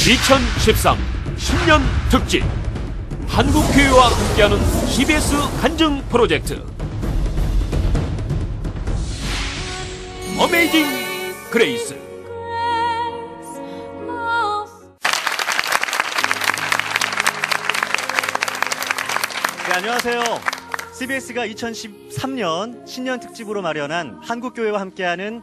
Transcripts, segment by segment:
2013 신년 특집 한국교회와 함께하는 CBS 간증 프로젝트 어메이징 그레이스. 네, 안녕하세요. CBS가 2013년 신년 특집으로 마련한 한국교회와 함께하는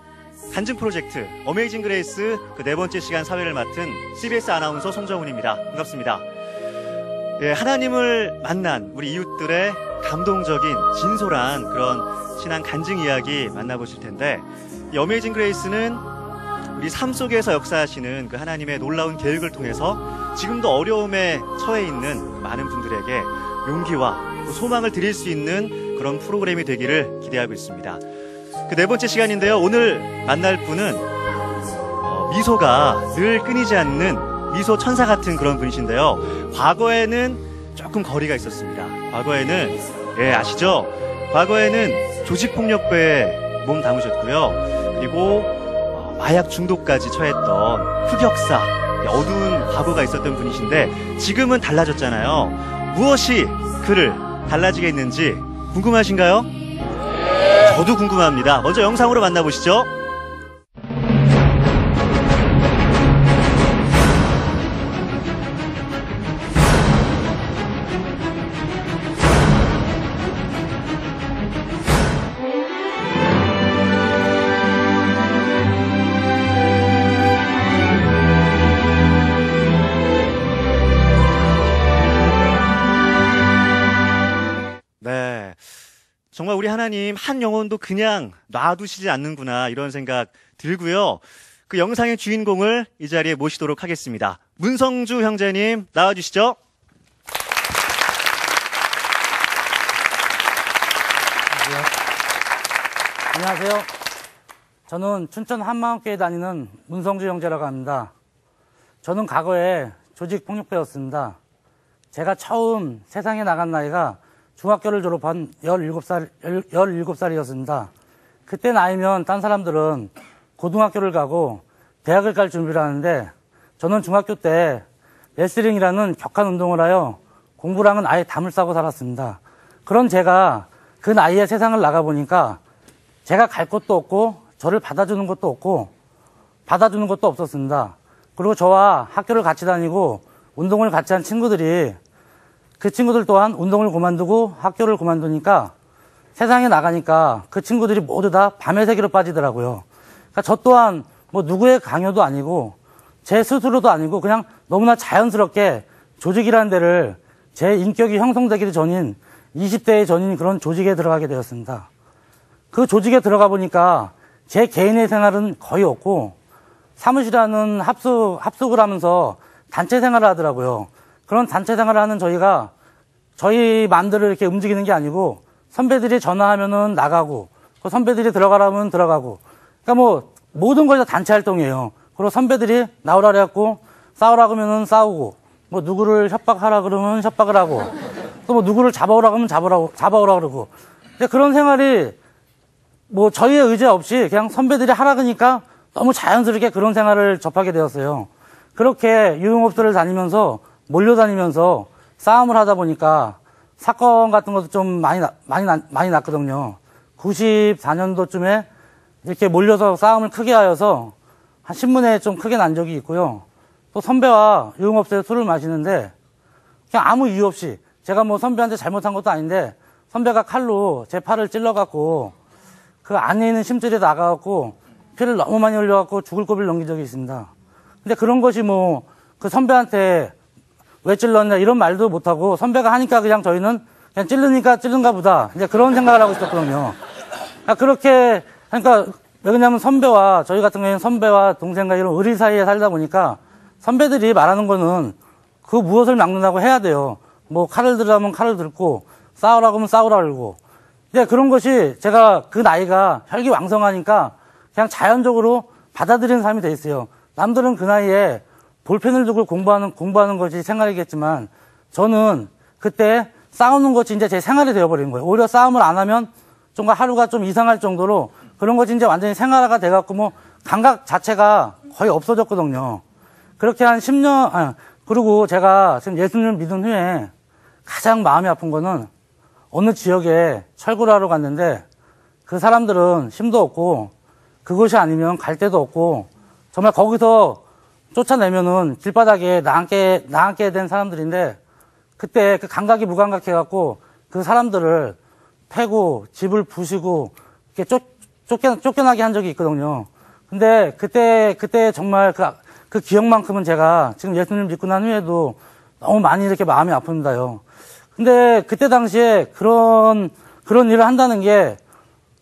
간증 프로젝트 어메이징 그레이스 그 네 번째 시간 사회를 맡은 CBS 아나운서 송정훈입니다. 반갑습니다. 예, 하나님을 만난 우리 이웃들의 감동적인 진솔한 그런 신앙 간증 이야기 만나보실 텐데, 이 어메이징 그레이스는 우리 삶 속에서 역사하시는 그 하나님의 놀라운 계획을 통해서 지금도 어려움에 처해 있는 많은 분들에게 용기와 또 소망을 드릴 수 있는 그런 프로그램이 되기를 기대하고 있습니다. 그 네 번째 시간인데요. 오늘 만날 분은 미소가 늘 끊이지 않는 미소 천사 같은 그런 분이신데요. 과거에는 조금 거리가 있었습니다. 과거에는, 예, 아시죠? 과거에는 조직폭력배에 몸 담으셨고요. 그리고 마약 중독까지 처했던 흑역사, 어두운 과거가 있었던 분이신데 지금은 달라졌잖아요. 무엇이 그를 달라지게 했는지 궁금하신가요? 저도 궁금합니다. 먼저 영상으로 만나보시죠. 네, 정말 우리 하나님 한 영혼도 그냥 놔두시지 않는구나 이런 생각 들고요. 그 영상의 주인공을 이 자리에 모시도록 하겠습니다. 문성주 형제님 나와주시죠. 안녕하세요. 저는 춘천 한마음교회 다니는 문성주 형제라고 합니다. 저는 과거에 조직폭력배였습니다. 제가 처음 세상에 나간 나이가 중학교를 졸업한 17살이었습니다. 그때 나이면 딴 사람들은 고등학교를 가고 대학을 갈 준비를 하는데 저는 중학교 때 레슬링이라는 격한 운동을 하여 공부랑은 아예 담을 싸고 살았습니다. 그런 제가 그 나이에 세상을 나가보니까 제가 갈 곳도 없고 저를 받아주는 것도 없고 받아주는 것도 없었습니다. 그리고 저와 학교를 같이 다니고 운동을 같이 한 친구들이 그 친구들 또한 운동을 그만두고 학교를 그만두니까 세상에 나가니까 그 친구들이 모두 다 밤의 세계로 빠지더라고요. 그러니까 저 또한 뭐 누구의 강요도 아니고 제 스스로도 아니고 그냥 너무나 자연스럽게 조직이라는 데를 제 인격이 형성되기도 전인 20대의 전인 그런 조직에 들어가게 되었습니다. 그 조직에 들어가 보니까 제 개인의 생활은 거의 없고 사무실하는 합숙을 하면서 단체 생활을 하더라고요. 그런 단체 생활을 하는 저희가 저희 마음대로 이렇게 움직이는 게 아니고 선배들이 전화하면은 나가고 그 선배들이 들어가라면 들어가고 그러니까 뭐 모든 걸 다 단체 활동이에요. 그리고 선배들이 나오라 그래갖고 싸우라 그러면은 싸우고 뭐 누구를 협박하라 그러면 협박을 하고 또 뭐 누구를 잡아오라 그러면 잡아오라 그러고 근데 그런 생활이 뭐 저희의 의지 없이 그냥 선배들이 하라 그러니까 너무 자연스럽게 그런 생활을 접하게 되었어요. 그렇게 유흥업소를 다니면서 몰려다니면서 싸움을 하다 보니까 사건 같은 것도 좀 많이 났거든요. 94년도쯤에 이렇게 몰려서 싸움을 크게 하여서 한 신문에 좀 크게 난 적이 있고요. 또 선배와 유흥업소에 술을 마시는데 그냥 아무 이유 없이 제가 뭐 선배한테 잘못한 것도 아닌데 선배가 칼로 제 팔을 찔러갖고 그 안에 있는 심줄에 나가갖고 피를 너무 많이 흘려갖고 죽을 고비를 넘긴 적이 있습니다. 근데 그런 것이 뭐 그 선배한테 왜 찔렀냐 이런 말도 못하고 선배가 하니까 그냥 저희는 그냥 찔르니까 찔른가 보다 이제 그런 생각을 하고 있었거든요. 그렇게 그러니까 왜 그러냐면 선배와 저희 같은 경우에는 선배와 동생과 이런 의리 사이에 살다 보니까 선배들이 말하는 거는 그 무엇을 막는다고 해야 돼요. 뭐 칼을 들으라면 칼을 들고 싸우라고 하면 싸우라 그러고 근데 그런 것이 제가 그 나이가 혈기왕성하니까 그냥 자연적으로 받아들이는 삶이 돼 있어요. 남들은 그 나이에 볼펜을 두고 공부하는 것이 생활이겠지만 저는 그때 싸우는 것이 이제 제 생활이 되어버린 거예요. 오히려 싸움을 안 하면 좀 하루가 좀 이상할 정도로 그런 것이 이제 완전히 생활화가 돼갖고 뭐 감각 자체가 거의 없어졌거든요. 그렇게 한 10년, 그리고 제가 지금 예수님을 믿은 후에 가장 마음이 아픈 거는 어느 지역에 철거를 하러 갔는데 그 사람들은 힘도 없고 그곳이 아니면 갈 데도 없고 정말 거기서 쫓아내면은 길바닥에 나앉게 된 사람들인데 그때 그 감각이 무감각해갖고 그 사람들을 패고 집을 부시고 이렇게 쫓겨나게 한 적이 있거든요. 근데 그때 정말 그 기억만큼은 제가 지금 예수님 믿고 난 후에도 너무 많이 이렇게 마음이 아픕니다요. 근데 그때 당시에 그런 일을 한다는 게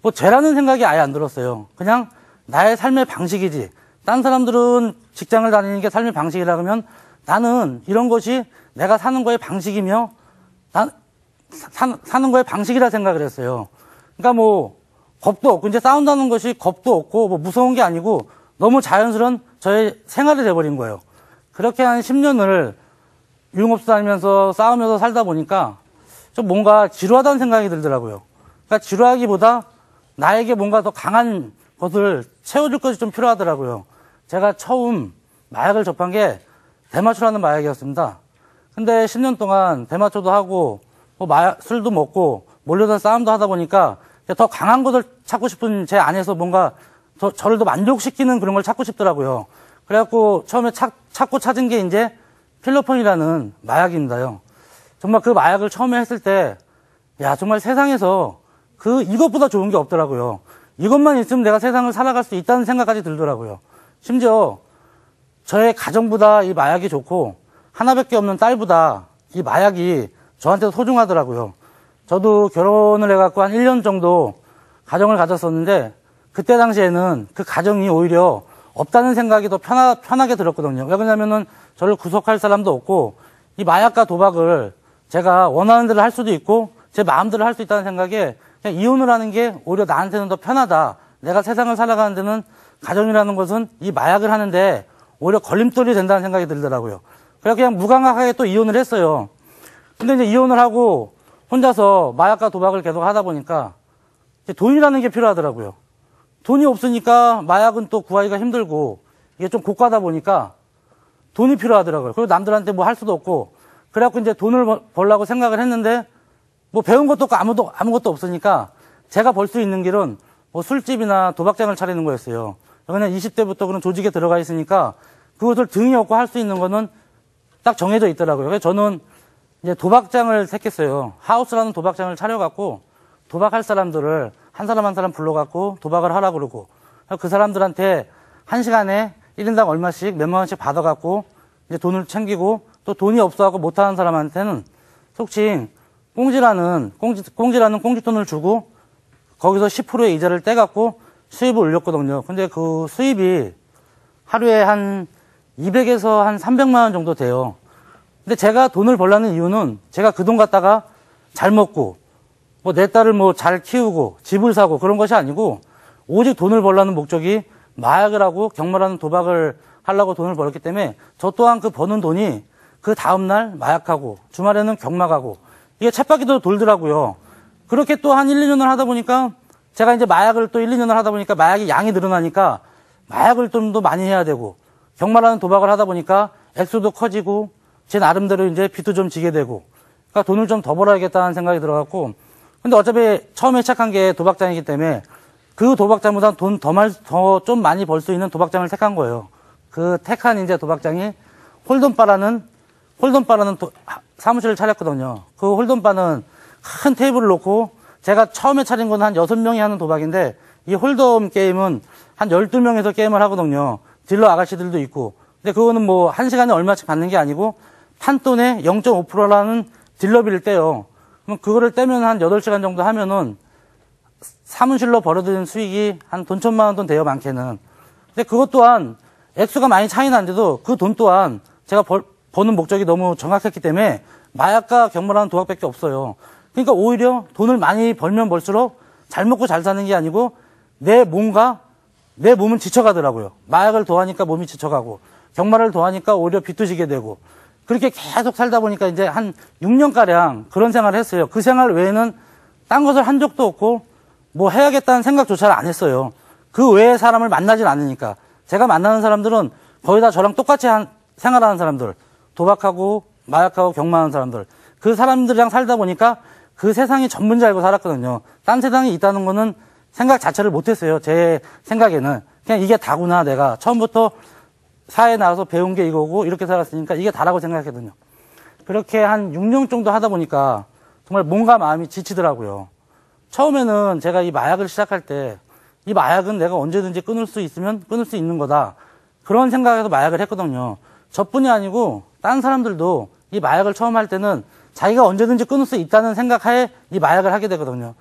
뭐 죄라는 생각이 아예 안 들었어요. 그냥 나의 삶의 방식이지. 딴 사람들은 직장을 다니는 게 삶의 방식이라 그러면 나는 이런 것이 내가 사는 거의 방식이며 사는 거의 방식이라 생각을 했어요. 그러니까 뭐 겁도 없고 이제 싸운다는 것이 겁도 없고 뭐 무서운 게 아니고 너무 자연스러운 저의 생활이 돼버린 거예요. 그렇게 한 10년을 유흥업소 다니면서 싸우면서 살다 보니까 좀 뭔가 지루하다는 생각이 들더라고요. 그러니까 지루하기보다 나에게 뭔가 더 강한 것을 채워줄 것이 좀 필요하더라고요. 제가 처음 마약을 접한 게 대마초라는 마약이었습니다. 근데 10년 동안 대마초도 하고 뭐 술도 먹고 몰려서 싸움도 하다 보니까 더 강한 것을 찾고 싶은 제 안에서 뭔가 저를 더 만족시키는 그런 걸 찾고 싶더라고요. 그래갖고 처음에 찾고 찾은 게 이제 필로폰이라는 마약입니다요. 정말 그 마약을 처음에 했을 때, 야, 정말 세상에서 이것보다 좋은 게 없더라고요. 이것만 있으면 내가 세상을 살아갈 수 있다는 생각까지 들더라고요. 심지어 저의 가정보다 이 마약이 좋고 하나밖에 없는 딸보다 이 마약이 저한테 소중하더라고요. 저도 결혼을 해갖고 한 1년 정도 가정을 가졌었는데 그때 당시에는 그 가정이 오히려 없다는 생각이 더 편하게 들었거든요. 왜 그러냐면은 저를 구속할 사람도 없고 이 마약과 도박을 제가 원하는 대로 할 수도 있고 제 마음대로 할 수 있다는 생각에 그냥 이혼을 하는 게 오히려 나한테는 더 편하다. 내가 세상을 살아가는 데는 가정이라는 것은 이 마약을 하는데 오히려 걸림돌이 된다는 생각이 들더라고요. 그래서 그냥 무감각하게 또 이혼을 했어요. 근데 이제 이혼을 하고 혼자서 마약과 도박을 계속 하다 보니까 이제 돈이라는 게 필요하더라고요. 돈이 없으니까 마약은 또 구하기가 힘들고 이게 좀 고가다 보니까 돈이 필요하더라고요. 그리고 남들한테 뭐 할 수도 없고 그래갖고 이제 돈을 벌려고 생각을 했는데 뭐 배운 것도 없고 아무것도 없으니까 제가 벌 수 있는 길은 뭐 술집이나 도박장을 차리는 거였어요. 그냥 20대부터 그런 조직에 들어가 있으니까 그것을 등이 없고 할 수 있는 거는 딱 정해져 있더라고요. 그래서 저는 이제 도박장을 택했어요. 하우스라는 도박장을 차려갖고 도박할 사람들을 한 사람 한 사람 불러갖고 도박을 하라 그러고 그 사람들한테 한 시간에 1인당 얼마씩 몇만 원씩 받아갖고 이제 돈을 챙기고 또 돈이 없어갖고 못하는 사람한테는 속칭 꽁지라는 꽁지돈을 주고 거기서 10%의 이자를 떼갖고 수입을 올렸거든요. 근데 그 수입이 하루에 한 200에서 한 300만 원 정도 돼요. 근데 제가 돈을 벌라는 이유는 제가 그 돈 갖다가 잘 먹고 뭐 내 딸을 뭐 잘 키우고 집을 사고 그런 것이 아니고 오직 돈을 벌라는 목적이 마약을 하고 경마라는 도박을 하려고 돈을 벌었기 때문에 저 또한 그 버는 돈이 그 다음날 마약하고 주말에는 경마 가고 이게 쳇바퀴도 돌더라고요. 그렇게 또 한 1, 2년을 하다 보니까 제가 이제 마약을 또 1, 2년을 하다 보니까 마약이 양이 늘어나니까 마약을 좀 더 많이 해야 되고 경마라는 도박을 하다 보니까 액수도 커지고 제 나름대로 이제 빚도 좀 지게 되고 그러니까 돈을 좀 더 벌어야겠다는 생각이 들어갖고 근데 어차피 처음에 시작한 게 도박장이기 때문에 그 도박장보다 돈 더 좀 많이 벌 수 있는 도박장을 택한 거예요. 그 택한 이제 도박장이 홀돈바라는 사무실을 차렸거든요. 그 홀돈바는 큰 테이블을 놓고 제가 처음에 차린 건 한 6명이 하는 도박인데 이 홀덤 게임은 한 12명에서 게임을 하거든요. 딜러 아가씨들도 있고. 근데 그거는 뭐 1시간에 얼마씩 받는 게 아니고 판돈의 0.5%라는 딜러비를 떼요. 그럼 그거를 떼면 한 8시간 정도 하면은 사무실로 벌어들이는 수익이 한 돈 1,000만 원 돈 돼요, 많게는. 근데 그것 또한 액수가 많이 차이 나는데도 그 돈 또한 제가 버는 목적이 너무 정확했기 때문에 마약과 경마라는 도박밖에 없어요. 그러니까 오히려 돈을 많이 벌면 벌수록 잘 먹고 잘 사는 게 아니고 내 몸은 지쳐가더라고요. 마약을 더하니까 몸이 지쳐가고 경마를 더하니까 오히려 빚도 지게 되고 그렇게 계속 살다 보니까 이제 한 6년가량 그런 생활을 했어요. 그 생활 외에는 딴 것을 한 적도 없고 뭐 해야겠다는 생각조차 안 했어요. 그 외에 사람을 만나질 않으니까. 제가 만나는 사람들은 거의 다 저랑 똑같이 생활하는 사람들, 도박하고 마약하고 경마하는 사람들, 그 사람들이랑 살다 보니까 그 세상이 전부인 줄 알고 살았거든요. 딴 세상이 있다는 거는 생각 자체를 못했어요. 제 생각에는. 그냥 이게 다구나. 내가 처음부터 사회에 나와서 배운 게 이거고 이렇게 살았으니까 이게 다라고 생각했거든요. 그렇게 한 6년 정도 하다 보니까 정말 몸과 마음이 지치더라고요. 처음에는 제가 이 마약을 시작할 때 이 마약은 내가 언제든지 끊을 수 있으면 끊을 수 있는 거다. 그런 생각에서 마약을 했거든요. 저뿐이 아니고 딴 사람들도 이 마약을 처음 할 때는 자기가 언제든지 끊을 수 있다는 생각하에 이 마약을 하게 되거든요.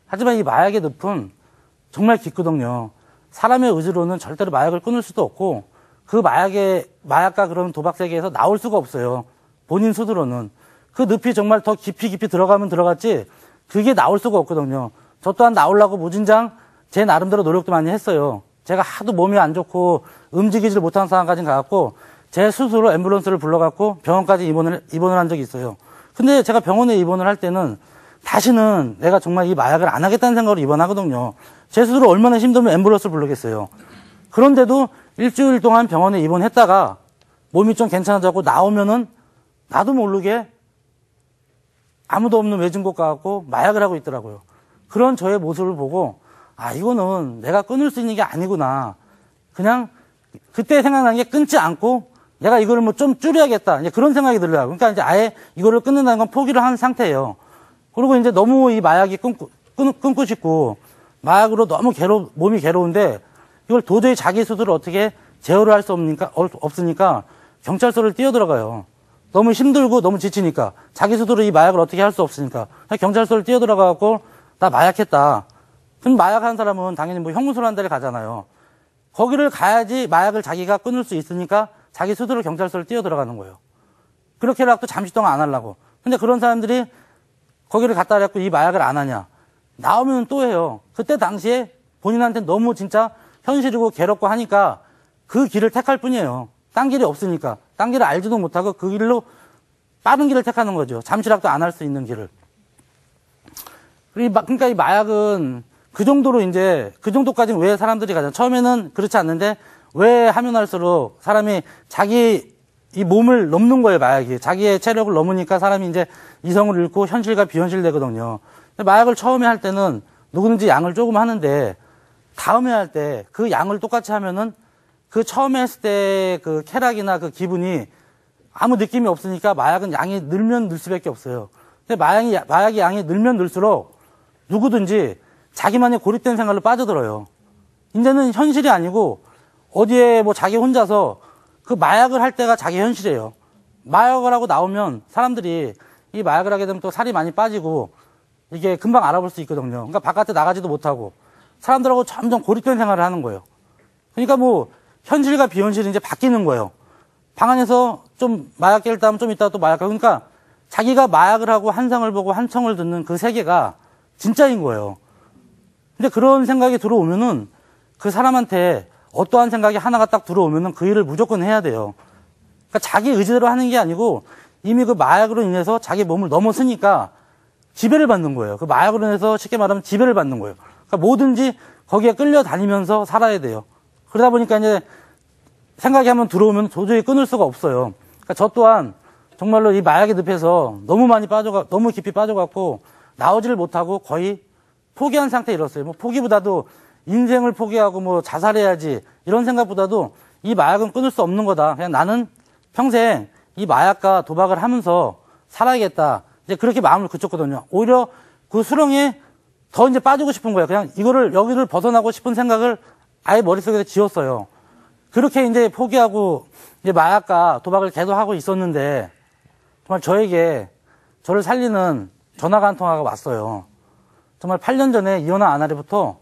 하지만 이 마약의 늪은 정말 깊거든요. 사람의 의지로는 절대로 마약을 끊을 수도 없고 그 마약과 그런 도박 세계에서 나올 수가 없어요. 본인 스스로는. 그 늪이 정말 더 깊이 들어가면 들어갔지 그게 나올 수가 없거든요. 저 또한 나오려고 무진장 제 나름대로 노력도 많이 했어요. 제가 하도 몸이 안 좋고 움직이지를 못하는 상황까지 가갖고 제 스스로 앰뷸런스를 불러갖고 병원까지 입원을 한 적이 있어요. 근데 제가 병원에 입원을 할 때는 다시는 내가 정말 이 마약을 안 하겠다는 생각으로 입원하거든요. 제 스스로 얼마나 힘들면 앰뷸런스를 부르겠어요. 그런데도 일주일 동안 병원에 입원했다가 몸이 좀 괜찮아졌고 나오면은 나도 모르게 아무도 없는 외진 곳 가갖고 마약을 하고 있더라고요. 그런 저의 모습을 보고 아 이거는 내가 끊을 수 있는 게 아니구나. 그냥 그때 생각난 게 끊지 않고 내가 이거를 뭐 좀 줄여야겠다. 이제 그런 생각이 들더라고요. 그러니까 이제 아예 이거를 끊는다는 건 포기를 한 상태예요. 그리고 이제 너무 이 마약이 끊고 싶고 마약으로 너무 몸이 괴로운데 이걸 도저히 자기 스스로 어떻게 제어를 할 수 없으니까 경찰서를 뛰어들어가요. 너무 힘들고 너무 지치니까 자기 스스로 이 마약을 어떻게 할 수 없으니까 경찰서를 뛰어들어가고 나 마약했다. 그럼 마약한 사람은 당연히 뭐 형무소라는 데를 가잖아요. 거기를 가야지 마약을 자기가 끊을 수 있으니까 자기 스스로 경찰서를 뛰어들어가는 거예요. 그렇게 해갖고 잠시 동안 안 하려고. 근데 그런 사람들이 거기를 갔다 와갖고 이 마약을 안 하냐. 나오면 또 해요. 그때 당시에 본인한테 너무 진짜 현실이고 괴롭고 하니까 그 길을 택할 뿐이에요. 딴 길이 없으니까. 딴 길을 알지도 못하고 그 길로 빠른 길을 택하는 거죠. 잠시라도 안 할 수 있는 길을. 그러니까 이 마약은 그 정도로 이제 그 정도까지는 왜 사람들이 가잖아요. 처음에는 그렇지 않는데 왜 하면 할수록 사람이 자기 이 몸을 넘는 거예요, 마약이. 자기의 체력을 넘으니까 사람이 이제 이성을 잃고 현실과 비현실 되거든요. 마약을 처음에 할 때는 누구든지 양을 조금 하는데 다음에 할 때 그 양을 똑같이 하면은 그 처음에 했을 때 그 쾌락이나 그 기분이 아무 느낌이 없으니까 마약은 양이 늘면 늘 수밖에 없어요. 근데 마약이 양이 늘면 늘수록 누구든지 자기만의 고립된 생활로 빠져들어요. 이제는 현실이 아니고 어디에 뭐 자기 혼자서 그 마약을 할 때가 자기 현실이에요. 마약을 하고 나오면 사람들이 이 마약을 하게 되면 또 살이 많이 빠지고 이게 금방 알아볼 수 있거든요. 그러니까 바깥에 나가지도 못하고 사람들하고 점점 고립된 생활을 하는 거예요. 그러니까 뭐 현실과 비현실이 이제 바뀌는 거예요. 방 안에서 좀 마약 깰 다음 좀 있다가 또 마약하고 그러니까 자기가 마약을 하고 한상을 보고 한청을 듣는 그 세계가 진짜인 거예요. 근데 그런 생각이 들어오면은 그 사람한테 어떠한 생각이 하나가 딱 들어오면은 그 일을 무조건 해야 돼요. 그러니까 자기 의지대로 하는 게 아니고 이미 그 마약으로 인해서 자기 몸을 넘어서니까 지배를 받는 거예요. 그 마약으로 인해서 쉽게 말하면 지배를 받는 거예요. 그러니까 뭐든지 거기에 끌려다니면서 살아야 돼요. 그러다 보니까 이제 생각이 한번 들어오면 도저히 끊을 수가 없어요. 그러니까 저 또한 정말로 이 마약의 늪에서 너무 깊이 빠져갖고 나오지를 못하고 거의 포기한 상태에 이뤘어요. 뭐 포기보다도 인생을 포기하고 뭐 자살해야지 이런 생각보다도 이 마약은 끊을 수 없는 거다. 그냥 나는 평생 이 마약과 도박을 하면서 살아야겠다. 이제 그렇게 마음을 굳혔거든요. 오히려 그 수렁에 더 이제 빠지고 싶은 거예요. 그냥 여기를 벗어나고 싶은 생각을 아예 머릿속에서 지웠어요. 그렇게 이제 포기하고 이제 마약과 도박을 계속 하고 있었는데 정말 저에게 저를 살리는 전화가 한 통화가 왔어요. 정말 8년 전에 이혼한 아내로부터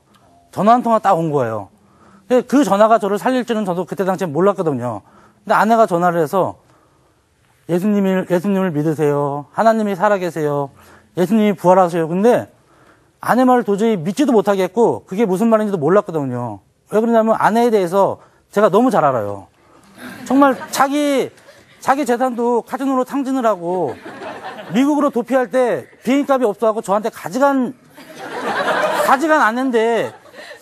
전화 한 통화 딱 온 거예요. 근데 그 전화가 저를 살릴지는 저도 그때 당시에 몰랐거든요. 근데 아내가 전화를 해서 예수님을 믿으세요. 하나님이 살아계세요. 예수님이 부활하세요. 근데 아내 말을 도저히 믿지도 못하겠고 그게 무슨 말인지도 몰랐거든요. 왜 그러냐면 아내에 대해서 제가 너무 잘 알아요. 정말 자기 재산도 카지노로 탕진을 하고 미국으로 도피할 때 비행값이 없어갖고 저한테 가져간 아내인데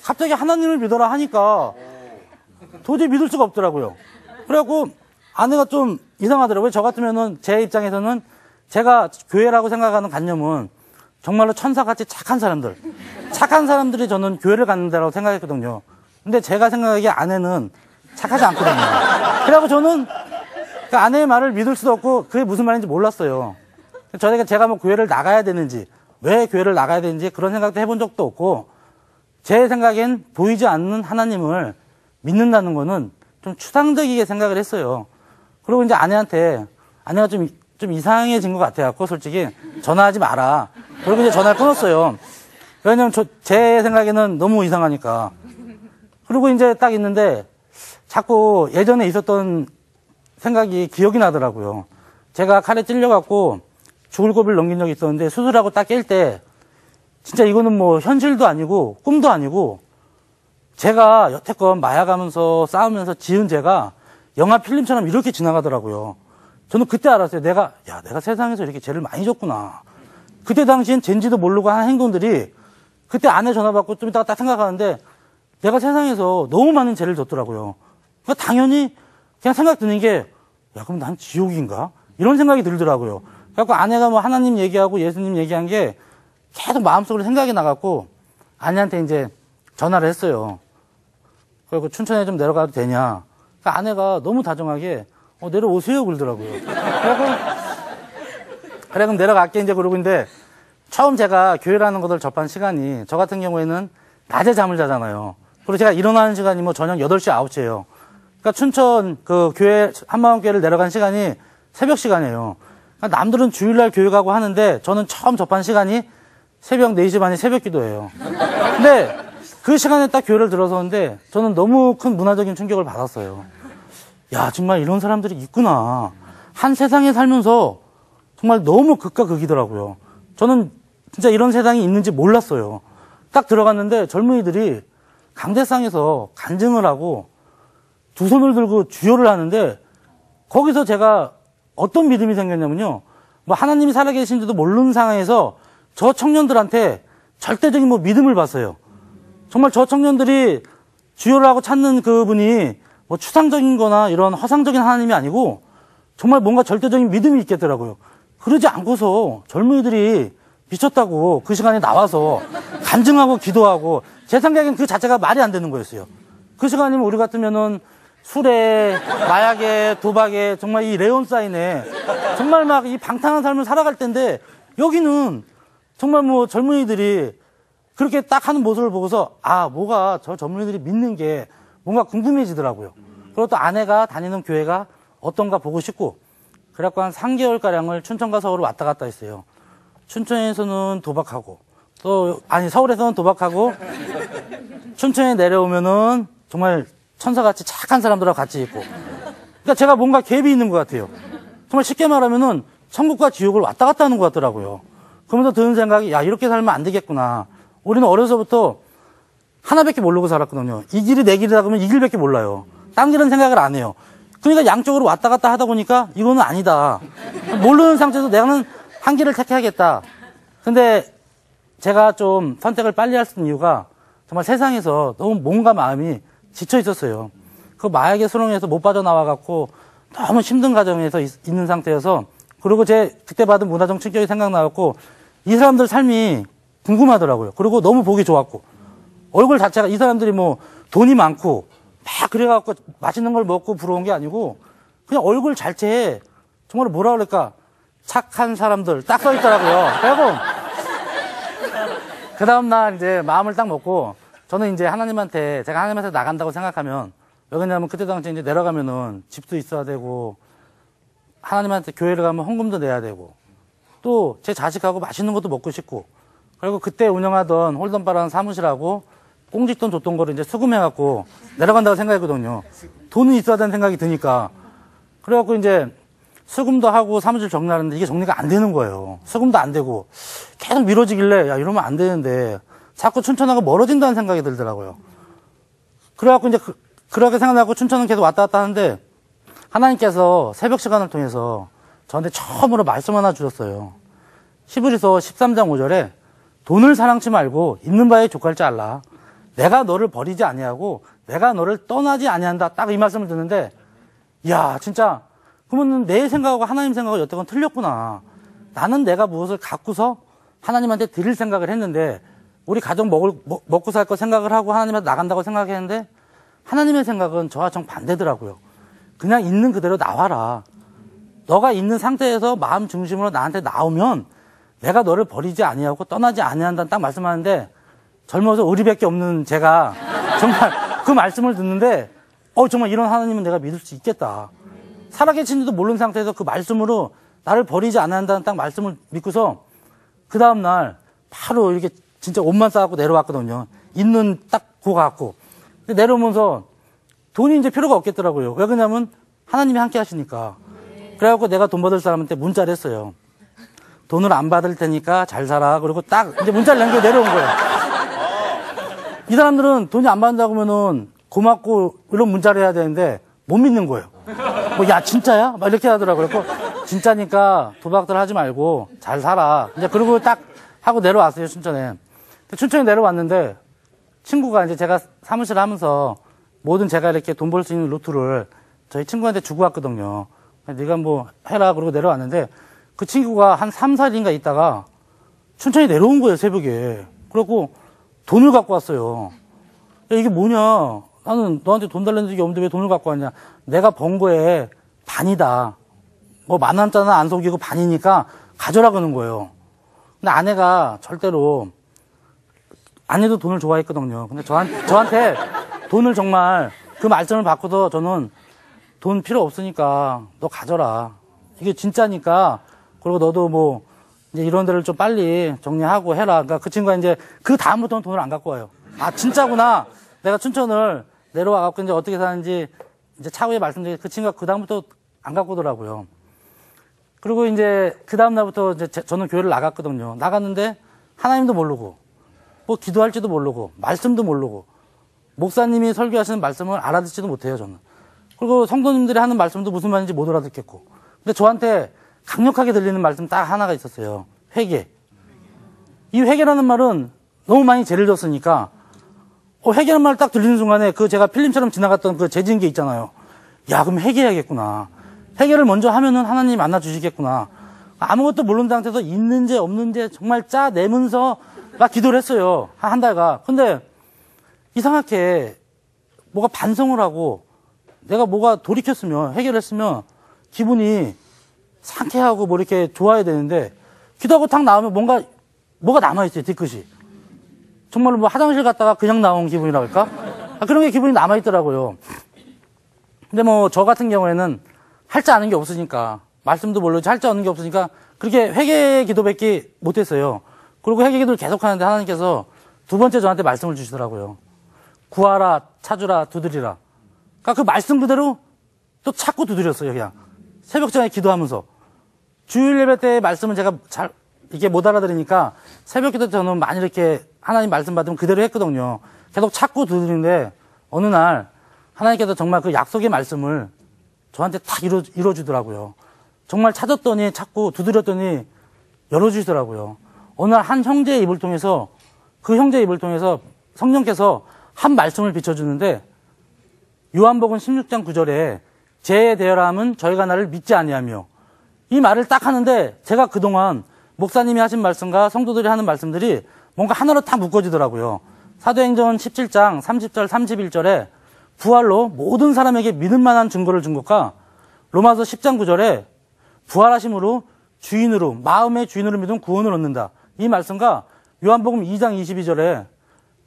갑자기 하나님을 믿어라 하니까 도저히 믿을 수가 없더라고요. 그래갖고 아내가 좀 이상하더라고요. 저 같으면은 제 입장에서는 제가 교회라고 생각하는 관념은 정말로 천사같이 착한 사람들이 저는 교회를 갖는다라고 생각했거든요. 근데 제가 생각하기에 아내는 착하지 않거든요. 그래갖고 저는 그 아내의 말을 믿을 수도 없고 그게 무슨 말인지 몰랐어요. 제가 뭐 교회를 나가야 되는지, 왜 교회를 나가야 되는지 그런 생각도 해본 적도 없고, 제 생각엔 보이지 않는 하나님을 믿는다는 거는 좀 추상적이게 생각을 했어요. 그리고 이제 아내가 좀 이상해진 것 같아갖고, 솔직히 전화하지 마라. 그리고 이제 전화를 끊었어요. 왜냐면 제 생각에는 너무 이상하니까. 그리고 이제 딱 있는데, 자꾸 예전에 있었던 생각이 기억이 나더라고요. 제가 칼에 찔려갖고 죽을 고비를 넘긴 적이 있었는데, 수술하고 딱 깰 때, 진짜 이거는 뭐 현실도 아니고 꿈도 아니고 제가 여태껏 마약하면서 싸우면서 지은 죄가 영화 필름처럼 이렇게 지나가더라고요. 저는 그때 알았어요. 내가 세상에서 이렇게 죄를 많이 졌구나. 그때 당시엔 죄인지도 모르고 한 행동들이 그때 아내 전화 받고 좀 이따가 딱 생각하는데 내가 세상에서 너무 많은 죄를 졌더라고요. 그러니까 당연히 그냥 생각 드는 게 그럼 난 지옥인가? 이런 생각이 들더라고요. 그래갖고 아내가 뭐 하나님 얘기하고 예수님 얘기한 게 계속 마음속으로 생각이 나갖고 아내한테 이제 전화를 했어요. 그리고 춘천에 좀 내려가도 되냐. 그러니까 아내가 너무 다정하게 내려오세요 그러더라고요. 그래 그럼 내려갈게 이제 그러고 있는데 처음 제가 교회라는 것을 접한 시간이 저 같은 경우에는 낮에 잠을 자잖아요. 그리고 제가 일어나는 시간이 뭐 저녁 8시 9시예요. 그러니까 춘천 그 교회 한마음교회를 내려간 시간이 새벽 시간이에요. 그러니까 남들은 주일날 교회 가고 하는데 저는 처음 접한 시간이 새벽 4시 반에 새벽 기도예요. 근데 그 시간에 딱 교회를 들어서는데 저는 너무 큰 문화적인 충격을 받았어요. 야, 정말 이런 사람들이 있구나. 한 세상에 살면서 정말 너무 극과 극이더라고요. 저는 진짜 이런 세상이 있는지 몰랐어요. 딱 들어갔는데 젊은이들이 강대상에서 간증을 하고 두 손을 들고 주여를 하는데 거기서 제가 어떤 믿음이 생겼냐면요. 뭐 하나님이 살아계신지도 모르는 상황에서 저 청년들한테 절대적인 뭐 믿음을 봤어요. 정말 저 청년들이 주여를 하고 찾는 그분이 뭐 추상적인 거나 이런 허상적인 하나님이 아니고 정말 뭔가 절대적인 믿음이 있겠더라고요. 그러지 않고서 젊은이들이 미쳤다고 그 시간에 나와서 간증하고 기도하고 제 생각엔 그 자체가 말이 안 되는 거였어요. 그 시간이면 우리 같으면은 술에, 마약에, 도박에 정말 이 레온사인에 정말 막 이 방탕한 삶을 살아갈 텐데 여기는 정말 뭐 젊은이들이 그렇게 딱 하는 모습을 보고서 뭐가 저 젊은이들이 믿는 게 뭔가 궁금해지더라고요. 그리고 또 아내가 다니는 교회가 어떤가 보고 싶고 그래갖고 한 3개월가량을 춘천과 서울을 왔다 갔다 했어요. 춘천에서는 도박하고 서울에서는 도박하고 춘천에 내려오면은 정말 천사같이 착한 사람들하고 같이 있고 그러니까 제가 뭔가 갭이 있는 것 같아요. 정말 쉽게 말하면은 천국과 지옥을 왔다 갔다 하는 것 같더라고요. 그러면서 드는 생각이 이렇게 살면 안 되겠구나. 우리는 어려서부터 하나밖에 모르고 살았거든요. 이 길이 내 길이다 그러면 이 길밖에 몰라요. 딴 길은 생각을 안 해요. 그러니까 양쪽으로 왔다 갔다 하다 보니까 이거는 아니다. 모르는 상태에서 내가는 한 길을 택해야겠다. 근데 제가 좀 선택을 빨리 할 수 있는 이유가 정말 세상에서 너무 몸과 마음이 지쳐 있었어요. 그 마약의 수렁에서 못 빠져나와갖고 너무 힘든 가정에서 있는 상태여서 그리고 제 그때 받은 문화적 충격이 생각나갖고 이 사람들 삶이 궁금하더라고요. 그리고 너무 보기 좋았고 얼굴 자체가 이 사람들이 뭐 돈이 많고 막 그래갖고 맛있는 걸 먹고 부러운 게 아니고 그냥 얼굴 자체에 정말 뭐라 그럴까 착한 사람들 딱 써있더라고요. 그리고 그 다음날 이제 마음을 딱 먹고 저는 이제 제가 하나님한테 나간다고 생각하면 왜냐면 그때 당시에 이제 내려가면은 집도 있어야 되고 하나님한테 교회를 가면 헌금도 내야 되고 또 제 자식하고 맛있는 것도 먹고 싶고 그리고 그때 운영하던 홀덤바라는 사무실하고 꽁짓돈 줬던 거를 이제 수금해갖고 내려간다고 생각했거든요. 돈은 있어야 되는 생각이 드니까. 그래갖고 이제 수금도 하고 사무실 정리하는데 이게 정리가 안 되는 거예요. 수금도 안 되고 계속 미뤄지길래 이러면 안 되는데 자꾸 춘천하고 멀어진다는 생각이 들더라고요. 그래갖고 이제 그렇게 생각하고 춘천은 계속 왔다 갔다 하는데 하나님께서 새벽 시간을 통해서 저한테 처음으로 말씀 하나 주셨어요. 히브리서 13장 5절에 돈을 사랑치 말고 있는 바에 족할 줄 알라. 내가 너를 버리지 아니하고 내가 너를 떠나지 아니한다. 딱 이 말씀을 듣는데 진짜 그러면 내 생각하고 하나님 생각하고 여태껏 틀렸구나. 나는 내가 무엇을 갖고서 하나님한테 드릴 생각을 했는데, 우리 가족 먹고 살 거 생각을 하고 하나님한테 나간다고 생각했는데, 하나님의 생각은 저와 정 반대더라고요. 그냥 있는 그대로 나와라. 너가 있는 상태에서 마음 중심으로 나한테 나오면 내가 너를 버리지 아니하고 떠나지 아니한다는 딱 말씀하는데, 젊어서 의리밖에 없는 제가 정말 그 말씀을 듣는데 정말 이런 하나님은 내가 믿을 수 있겠다. 살아계신지도 모르는 상태에서 그 말씀으로 나를 버리지 않는다는 딱 말씀을 믿고서 그 다음날 바로 이렇게 진짜 옷만 싸갖고 내려왔거든요. 있는 딱 그거 갖고. 근데 내려오면서 돈이 이제 필요가 없겠더라고요. 왜 그러냐면 하나님이 함께 하시니까. 그래갖고 내가 돈 받을 사람한테 문자를 했어요. 돈을 안 받을 테니까 잘 살아. 그리고 딱 이제 문자를 남겨 내려온 거예요. 이 사람들은 돈이 안 받는다고 하면은 고맙고 이런 문자를 해야 되는데 못 믿는 거예요. 야, 진짜야? 막 이렇게 하더라고요. 그래서 진짜니까 도박들 하지 말고 잘 살아. 이제 그러고 딱 하고 내려왔어요, 춘천에. 춘천에 내려왔는데 친구가 이제 제가 사무실 하면서 모든 제가 이렇게 돈 벌 수 있는 루트를 저희 친구한테 주고 왔거든요. 네가 뭐 해라. 그러고 내려왔는데 그 친구가 한 3, 4일인가 있다가 춘천에 내려온 거예요, 새벽에. 그래갖고 돈을 갖고 왔어요. 야, 이게 뭐냐. 나는 너한테 돈 달라는 적이 없는데 왜 돈을 갖고 왔냐. 내가 번 거에 반이다. 뭐 10,000원짜리는 안 속이고 반이니까 가져라 그러는 거예요. 근데 아내가 절대로, 아내도 돈을 좋아했거든요. 근데 저한테 돈을 정말 그 말씀을 받고도 저는 돈 필요 없으니까 너 가져라. 이게 진짜니까. 그리고 너도 뭐 이제 이런 데를 좀 빨리 정리하고 해라. 그러니까 그 친구가 이제 그 다음부터는 돈을 안 갖고 와요. 아, 진짜구나. 내가 춘천을 내려와갖고 이제 어떻게 사는지 이제 차후에 말씀드린 그 친구가 그 다음부터 안 갖고 오더라고요. 그리고 이제 그 다음날부터 이제 저는 교회를 나갔거든요. 나갔는데 하나님도 모르고 뭐 기도할지도 모르고 말씀도 모르고 목사님이 설교하시는 말씀을 알아듣지도 못해요, 저는. 그리고 성도님들이 하는 말씀도 무슨 말인지 못 알아듣겠고. 근데 저한테 강력하게 들리는 말씀 딱 하나가 있었어요. 회개. 이 회개라는 말은 너무 많이 죄를 졌으니까 회개라는 말 딱 들리는 순간에 그 제가 필름처럼 지나갔던 그 죄진 게 있잖아요. 야, 그럼 회개해야겠구나. 회개를 먼저 하면은 하나님이 만나 주시겠구나. 아무것도 모르는 상태에서 있는 죄 없는 죄 정말 짜내면서 막 기도를 했어요. 한 달간. 근데 이상하게 뭐가 반성을 하고 내가 뭐가 돌이켰으면 해결을 했으면 기분이 상쾌하고 뭐 이렇게 좋아야 되는데 기도하고 탁 나오면 뭐가 남아있어요, 뒤끝이. 정말로 뭐 화장실 갔다가 그냥 나온 기분이라 할까? 그런 게 기분이 남아있더라고요. 근데 뭐 저 같은 경우에는 할 줄 아는 게 없으니까, 말씀도 모르지 할 줄 아는 게 없으니까 그렇게 회개 기도밖에 못했어요. 그리고 회개 기도를 계속 하는데 하나님께서 두 번째 저한테 말씀을 주시더라고요. 구하라, 찾으라, 두드리라. 그러니까 그 말씀 그대로 또 찾고 두드렸어요, 그냥. 새벽전에 기도하면서. 주일 예배 때의 말씀은 제가 잘, 이게 못 알아들으니까 새벽 기도 때 저는 많이 이렇게 하나님 말씀 받으면 그대로 했거든요. 계속 찾고 두드리는데 어느 날 하나님께서 정말 그 약속의 말씀을 저한테 딱 이뤄주더라고요. 정말 찾았더니 찾고 두드렸더니 열어주시더라고요. 어느 날 한 형제의 입을 통해서, 그 형제의 입을 통해서 성령께서 한 말씀을 비춰주는데, 요한복음 16장 9절에 죄에 대하여함은 저희가 나를 믿지 아니하며, 이 말을 딱 하는데 제가 그동안 목사님이 하신 말씀과 성도들이 하는 말씀들이 뭔가 하나로 딱 묶어지더라고요. 사도행전 17장 30절 31절에 부활로 모든 사람에게 믿을 만한 증거를 준 것과 로마서 10장 9절에 부활하심으로 주인으로, 마음의 주인으로 믿으면 구원을 얻는다. 이 말씀과 요한복음 2장 22절에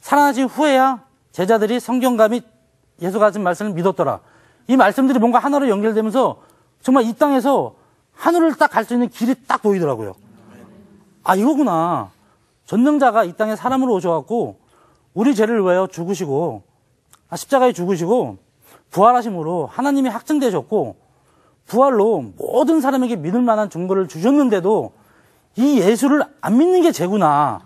살아나신 후에야 제자들이 성경과 및 예수가 하신 말씀을 믿었더라. 이 말씀들이 뭔가 하나로 연결되면서 정말 이 땅에서 하늘을 딱 갈 수 있는 길이 딱 보이더라고요. 아, 이거구나. 전능자가 이 땅에 사람으로 오셔갖고 우리 죄를 위하여 죽으시고, 십자가에 죽으시고 부활하심으로 하나님이 확증되셨고 부활로 모든 사람에게 믿을 만한 증거를 주셨는데도 이 예수를 안 믿는 게 죄구나.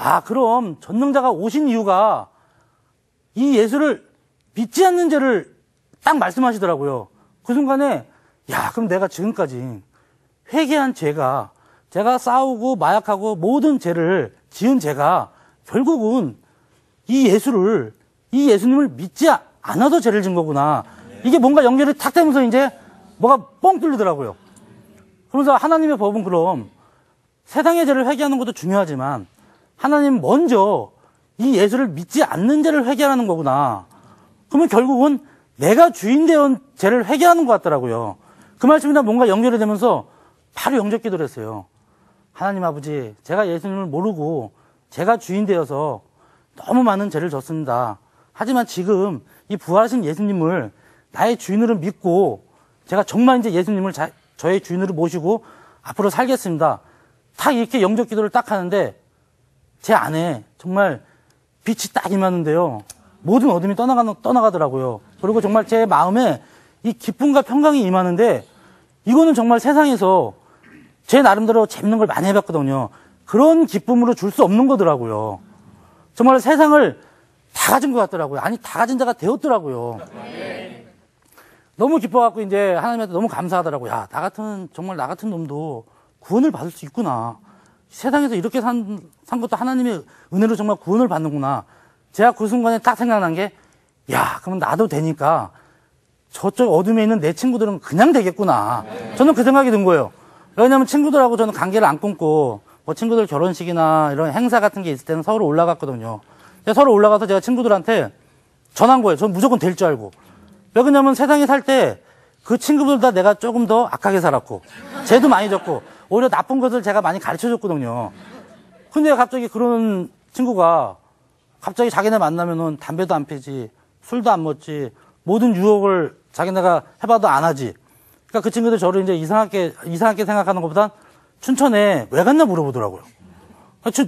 아, 그럼 전능자가 오신 이유가 이 예수를 믿지 않는 죄를 딱 말씀하시더라고요. 그 순간에 야, 그럼 내가 지금까지 회개한 죄가, 제가 싸우고 마약하고 모든 죄를 지은 죄가 결국은 이 예수를, 이 예수님을 믿지 않아도 죄를 진 거구나. 이게 뭔가 연결이 탁 되면서 이제 뭐가 뻥 뚫리더라고요. 그러면서 하나님의 법은 그럼 세상의 죄를 회개하는 것도 중요하지만 하나님 먼저 이 예수를 믿지 않는 죄를 회개하는 거구나. 그러면 결국은 내가 주인 되어 죄를 회개하는 것 같더라고요. 그 말씀이랑 뭔가 연결이 되면서 바로 영접 기도를 했어요. 하나님 아버지, 제가 예수님을 모르고 제가 주인 되어서 너무 많은 죄를 졌습니다. 하지만 지금 이 부활하신 예수님을 나의 주인으로 믿고 제가 정말 이제 예수님을 저의 주인으로 모시고 앞으로 살겠습니다. 딱 이렇게 영접 기도를 딱 하는데 제 안에 정말 빛이 딱 임하는데요. 모든 어둠이 떠나가더라고요. 그리고 정말 제 마음에 이 기쁨과 평강이 임하는데 이거는 정말 세상에서 제 나름대로 재밌는 걸 많이 해봤거든요. 그런 기쁨으로 줄 수 없는 거더라고요. 정말 세상을 다 가진 것 같더라고요. 아니, 다 가진 자가 되었더라고요. 너무 기뻐갖고 이제 하나님한테 너무 감사하더라고요. 야, 정말 나 같은 놈도 구원을 받을 수 있구나. 세상에서 이렇게 산 것도 하나님의 은혜로 정말 구원을 받는구나. 제가 그 순간에 딱 생각난 게, 야, 그러면 나도 되니까 저쪽 어둠에 있는 내 친구들은 그냥 되겠구나. 저는 그 생각이 든 거예요. 왜냐면 친구들하고 저는 관계를 안 끊고, 뭐 친구들 결혼식이나 이런 행사 같은 게 있을 때는 서울로 올라갔거든요. 서울 올라가서 제가 친구들한테 전한 거예요. 전 무조건 될 줄 알고. 왜 그러냐면 세상에 살 때 그 친구들보다 내가 조금 더 악하게 살았고, 죄도 많이 졌고, 오히려 나쁜 것을 제가 많이 가르쳐 줬거든요. 근데 갑자기 그런 친구가 갑자기 자기네 만나면은 담배도 안 피지, 술도 안 먹지, 모든 유혹을 자기네가 해봐도 안 하지. 그러니까 그 친구들 저를 이제 이상하게 생각하는 것보단 춘천에 왜 갔나 물어보더라고요.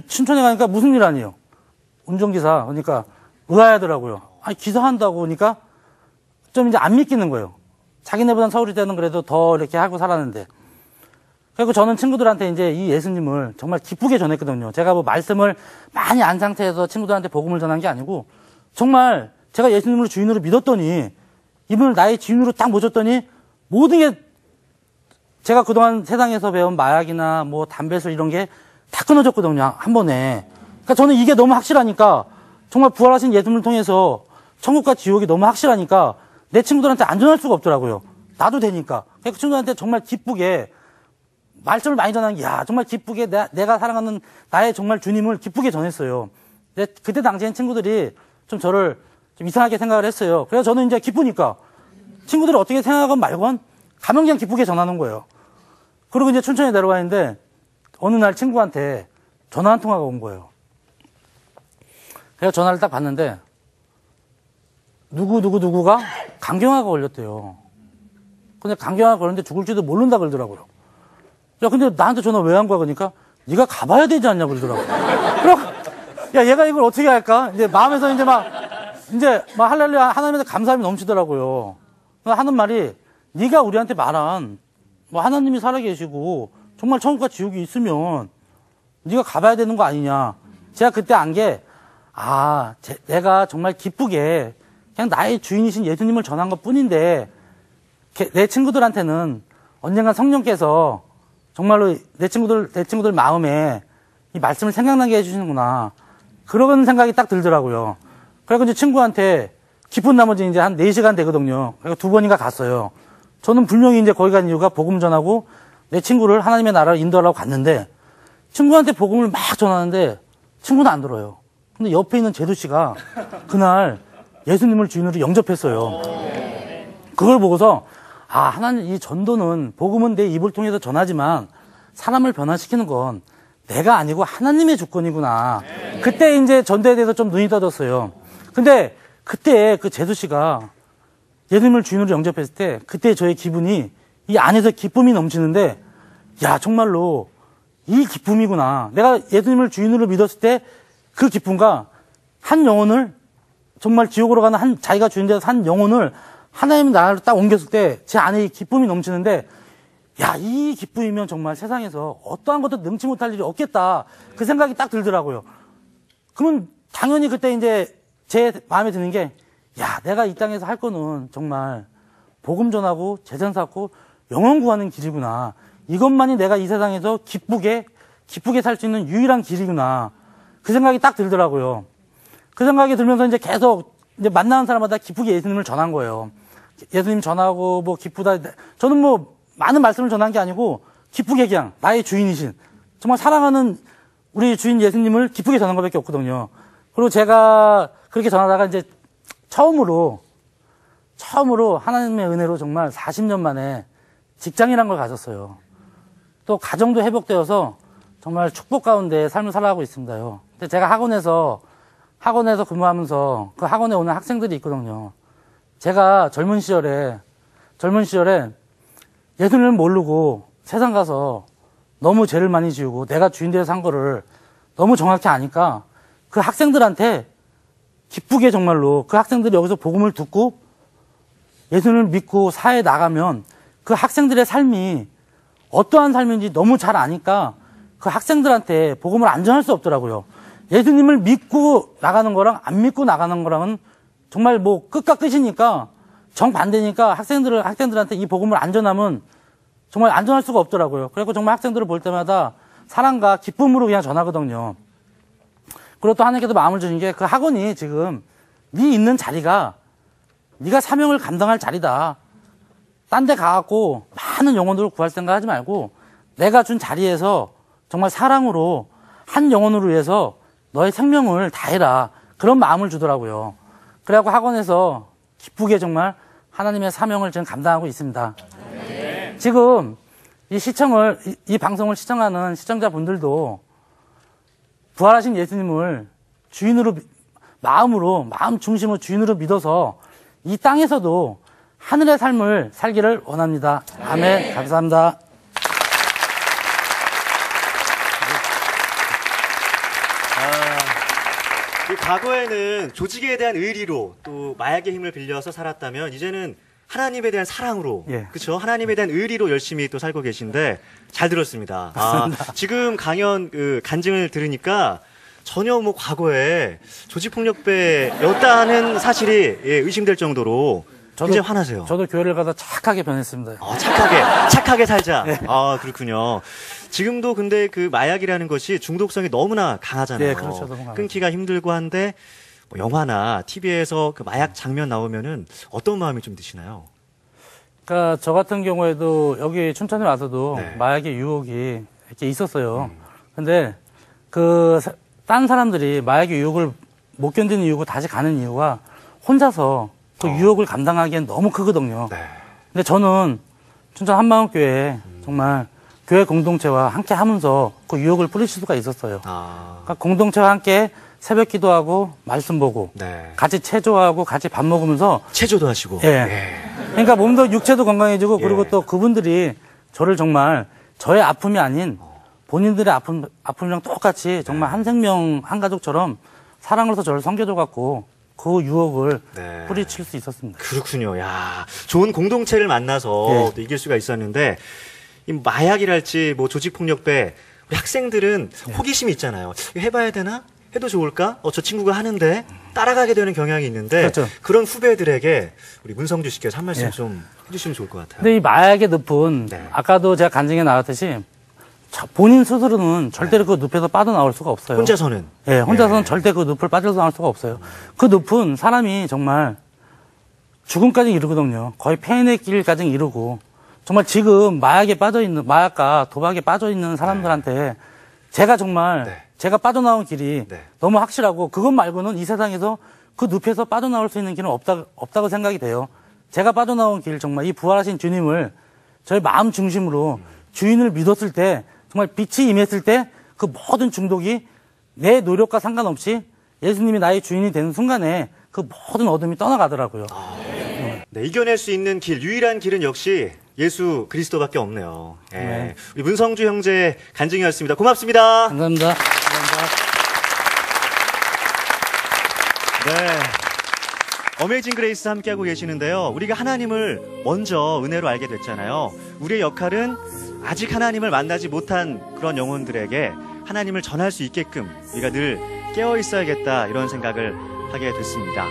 춘천에 가니까 무슨 일 아니에요? 운전기사. 그러니까 의아하더라고요. 아니, 기사한다고 그러니까 좀 이제 안 믿기는 거예요. 자기네보단 서울이 때는 그래도 더 이렇게 하고 살았는데. 그리고 저는 친구들한테 이제 이 예수님을 정말 기쁘게 전했거든요. 제가 뭐 말씀을 많이 안 상태에서 친구들한테 복음을 전한 게 아니고 정말 제가 예수님을 주인으로 믿었더니 이분을 나의 주인으로 딱 모셨더니 모든 게 제가 그동안 세상에서 배운 마약이나 뭐 담배술 이런 게 다 끊어졌거든요. 한 번에. 그러니까 저는 이게 너무 확실하니까 정말 부활하신 예수님을 통해서 천국과 지옥이 너무 확실하니까 내 친구들한테 안전할 수가 없더라고요. 나도 되니까. 그 친구들한테 정말 기쁘게 말씀을 많이 전하는 게, 야, 정말 기쁘게 내가 사랑하는 나의 정말 주님을 기쁘게 전했어요. 근데 그때 당시엔 친구들이 좀 저를 좀 이상하게 생각을 했어요. 그래서 저는 이제 기쁘니까 친구들이 어떻게 생각하건 말건 가면 그냥 기쁘게 전하는 거예요. 그리고 이제 춘천에 내려와 있는데 어느 날 친구한테 전화 한 통화가 온 거예요. 그래서 전화를 딱 받는데 누구가 간경화가 걸렸대요. 근데 간경화가 걸렸는데 죽을지도 모른다 그러더라고요. 야, 근데 나한테 전화 왜 한 거야? 그러니까 네가 가봐야 되지 않냐 그러더라고요. 그럼 야, 얘가 이걸 어떻게 할까? 이제 마음에서 이제 막 할렐루야 하나님한테 감사함이 넘치더라고요. 하는 말이 네가 우리한테 말한 뭐 하나님이 살아계시고 정말 천국과 지옥이 있으면 네가 가봐야 되는 거 아니냐. 제가 그때 안 게 내가 정말 기쁘게 그냥 나의 주인이신 예수님을 전한 것 뿐인데 내 친구들한테는 언젠가 성령께서 정말로 내 친구들 마음에 이 말씀을 생각나게 해주시는구나. 그런 생각이 딱 들더라고요. 그래서 이제 친구한테 기쁜 나머지 이제 한 4시간 되거든요. 그래서 2번인가 갔어요. 저는 분명히 이제 거기 간 이유가 복음 전하고 내 친구를 하나님의 나라로 인도하려고 갔는데 친구한테 복음을 막 전하는데 친구는 안 들어요. 근데 옆에 있는 제두 씨가 그날 예수님을 주인으로 영접했어요. 그걸 보고서 하나님 이 전도는 복음은 내 입을 통해서 전하지만 사람을 변화시키는 건 내가 아니고 하나님의 주권이구나. 그때 이제 전도에 대해서 좀 눈이 떠졌어요. 근데 그때 그 제수 씨가 예수님을 주인으로 영접했을 때 그때 저의 기분이 이 안에서 기쁨이 넘치는데 야, 정말로 이 기쁨이구나. 내가 예수님을 주인으로 믿었을 때 그 기쁨과 한 영혼을 정말 지옥으로 가는 자기가 주인 되어서 한 영혼을 하나님의 나라로 딱 옮겼을 때 제 안에 이 기쁨이 넘치는데 야, 이 기쁨이면 정말 세상에서 어떠한 것도 능치 못할 일이 없겠다. 그 생각이 딱 들더라고요. 그러면 당연히 그때 이제 제 마음에 드는 게 야, 내가 이 땅에서 할 거는 정말 복음 전하고 재산 쌓고 영혼 구하는 길이구나. 이것만이 내가 이 세상에서 기쁘게 살 수 있는 유일한 길이구나. 그 생각이 딱 들더라고요. 그 생각이 들면서 이제 계속 이제 만나는 사람마다 기쁘게 예수님을 전한 거예요. 예수님 전하고 뭐 기쁘다. 저는 뭐 많은 말씀을 전한 게 아니고 기쁘게 그냥 나의 주인이신 정말 사랑하는 우리 주인 예수님을 기쁘게 전한 것밖에 없거든요. 그리고 제가 그렇게 전하다가 이제 처음으로 하나님의 은혜로 정말 40년 만에 직장이란 걸 가졌어요. 또 가정도 회복되어서 정말 축복 가운데 삶을 살아가고 있습니다요. 근데 제가 학원에서 근무하면서 그 학원에 오는 학생들이 있거든요. 제가 젊은 시절에 예수님을 모르고 세상 가서 너무 죄를 많이 지우고 내가 주인 되어 산 거를 너무 정확히 아니까 그 학생들한테 기쁘게 정말로 그 학생들이 여기서 복음을 듣고 예수님을 믿고 사회에 나가면 그 학생들의 삶이 어떠한 삶인지 너무 잘 아니까 그 학생들한테 복음을 안 전할 수 없더라고요. 예수님을 믿고 나가는 거랑 안 믿고 나가는 거랑은 정말 뭐 끝과 끝이니까 정반대니까 학생들한테 이 복음을 안 전하면 정말 안 전할 수가 없더라고요. 그래서 정말 학생들을 볼 때마다 사랑과 기쁨으로 그냥 전하거든요. 그리고 또 하나님께서 마음을 주신 게 그 학원이 지금 네 있는 자리가 네가 사명을 감당할 자리다. 딴 데 가갖고 많은 영혼들을 구할 생각 하지 말고 내가 준 자리에서 정말 사랑으로 한 영혼을 위해서 너의 생명을 다해라. 그런 마음을 주더라고요. 그래갖고 학원에서 기쁘게 정말 하나님의 사명을 지금 감당하고 있습니다. 네. 지금 이 방송을 시청하는 시청자분들도 부활하신 예수님을 주인으로, 마음 중심으로 주인으로 믿어서 이 땅에서도 하늘의 삶을 살기를 원합니다. 아멘. 감사합니다. 과거에는 조직에 대한 의리로 또 마약의 힘을 빌려서 살았다면 이제는 하나님에 대한 사랑으로, 예. 그렇죠? 하나님에 대한 의리로 열심히 또 살고 계신데 잘 들었습니다. 지금 강연 간증을 들으니까 전혀 뭐 과거에 조직폭력배였다는 사실이 의심될 정도로 굉장히 화나세요. 저도 교회를 가서 착하게 변했습니다. 착하게 살자. 네. 그렇군요. 지금도 근데 그 마약이라는 것이 중독성이 너무나 강하잖아요. 네, 그렇죠. 너무 강하죠. 끊기가 힘들고 한데 뭐 영화나 TV에서 그 마약 장면 나오면은 어떤 마음이 좀 드시나요? 그러니까 저 같은 경우에도 여기 춘천에 와서도 네. 마약의 유혹이 이렇게 있었어요. 근데 딴 사람들이 마약의 유혹을 못 견디는 이유고 다시 가는 이유가 혼자서 그 유혹을 감당하기엔 너무 크거든요. 네. 근데 저는 춘천 한마음교회에 정말 교회 공동체와 함께 하면서 그 유혹을 뿌리칠 수가 있었어요. 그러니까 공동체와 함께 새벽 기도하고 말씀 보고 네. 같이 체조하고 같이 밥 먹으면서 체조도 하시고. 예. 그러니까 몸도 육체도 건강해지고 예. 그리고 또 그분들이 저를 정말 저의 아픔이 아닌 본인들의 아픔이랑 똑같이 정말 한 생명 한 가족처럼 사랑으로서 저를 섬겨줘 갖고 그 유혹을 네. 뿌리칠 수 있었습니다. 그렇군요. 야, 좋은 공동체를 만나서 예. 또 이길 수가 있었는데 이 마약이랄지 뭐 조직폭력배 우리 학생들은 호기심이 있잖아요. 이거 해봐야 되나? 해도 좋을까? 저 친구가 하는데 따라가게 되는 경향이 있는데 그렇죠. 그런 후배들에게 우리 문성주 씨께서 한 말씀 예. 좀 해주시면 좋을 것 같아요. 근데 이 마약의 늪은 네. 아까도 제가 간증에 나왔듯이 본인 스스로는 절대로 그 늪에서 빠져나올 수가 없어요. 혼자서는? 예, 혼자서는 네. 절대 그 늪을 빠져나올 수가 없어요. 그 늪은 사람이 정말 죽음까지 이르거든요. 거의 폐인의 길까지 이르고 정말 지금 마약과 도박에 빠져있는 사람들한테 제가 정말 네. 제가 빠져나온 길이 네. 너무 확실하고 그것 말고는 이 세상에서 그 늪에서 빠져나올 수 있는 길은 없다고 생각이 돼요. 제가 빠져나온 길 정말 이 부활하신 주님을 저희 마음 중심으로 주인을 믿었을 때 정말 빛이 임했을 때 그 모든 중독이 내 노력과 상관없이 예수님이 나의 주인이 되는 순간에 그 모든 어둠이 떠나가더라고요. 네, 이겨낼 수 있는 길, 유일한 길은 역시 예수 그리스도밖에 없네요. 예. 네. 우리 문성주 형제 간증이었습니다. 고맙습니다. 감사합니다. 네. 어메이징 그레이스 함께하고 계시는데요. 우리가 하나님을 먼저 은혜로 알게 됐잖아요. 우리의 역할은 아직 하나님을 만나지 못한 그런 영혼들에게 하나님을 전할 수 있게끔 우리가 늘 깨어 있어야겠다 이런 생각을 하게 됐습니다.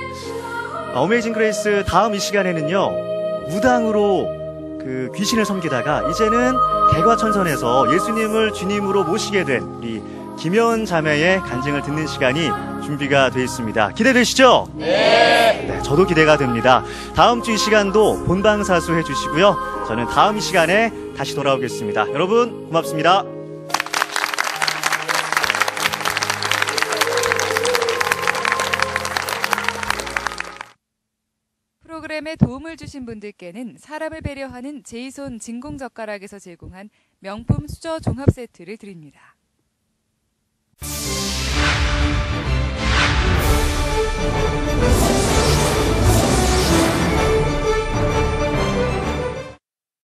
어메이징 그레이스 다음 이 시간에는요. 무당으로 그 귀신을 섬기다가 이제는 개과천선에서 예수님을 주님으로 모시게 된 우리 김현 자매의 간증을 듣는 시간이 준비가 되어 있습니다. 기대되시죠? 네, 저도 기대가 됩니다. 다음 주 이 시간도 본방사수 해주시고요. 저는 다음 이 시간에 다시 돌아오겠습니다. 여러분 고맙습니다. 프로그램에 도움을 주신 분들께는 사람을 배려하는 제이손 진공젓가락에서 제공한 명품 수저 종합 세트를 드립니다.